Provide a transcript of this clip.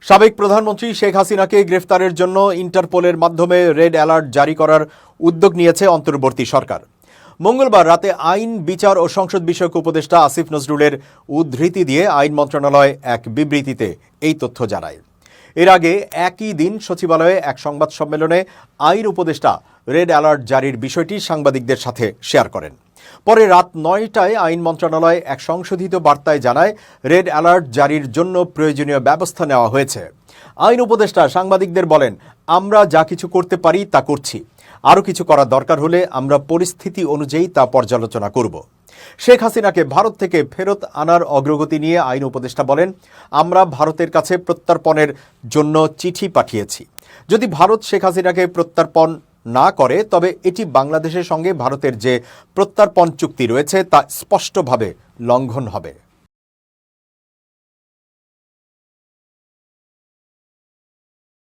সাবেক প্রধানমন্ত্রী শেখ হাসিনাকে গ্রেফতারের জন্য ইন্টারপোলের মাধ্যমে রেড অ্যালার্ট জারি করার উদ্যোগ নিয়েছে অন্তর্বর্তী সরকার। মঙ্গলবার রাতে আইন, বিচার ও সংসদ বিষয়ক উপদেষ্টা আসিফ নজরুলের উদ্ধৃতি দিয়ে আইন মন্ত্রণালয় এক বিবৃতিতে এই তথ্য জানায়। এর আগে একই দিন সচিবালয়ে এক সংবাদ সম্মেলনে আইন উপদেষ্টা রেড অ্যালার্ট জারির বিষয়টি সাংবাদিকদের সাথে শেয়ার করেন। পরে রাত ৯টায় আইন মন্ত্রণালয় এক সংশোধিত বার্তায় জানায়, রেড অ্যালার্ট জারির জন্য প্রয়োজনীয় ব্যবস্থা নেওয়া হয়েছে। আইন উপদেষ্টা সাংবাদিকদের বলেন, আমরা যা কিছু করতে পারি তা করছি, আরও কিছু করার দরকার হলে আমরা পরিস্থিতি অনুযায়ী তা পর্যালোচনা করব। শেখ হাসিনাকে ভারত থেকে ফেরত আনার অগ্রগতি নিয়ে আইন উপদেষ্টা বলেন, আমরা ভারতের কাছে প্রত্যর্পণের জন্য চিঠি পাঠিয়েছি। যদি ভারত শেখ হাসিনাকে প্রত্যর্পণ না করে তবে এটি বাংলাদেশের সঙ্গে ভারতের যে প্রত্যর্পণ চুক্তি রয়েছে তা স্পষ্টভাবে লঙ্ঘন হবে।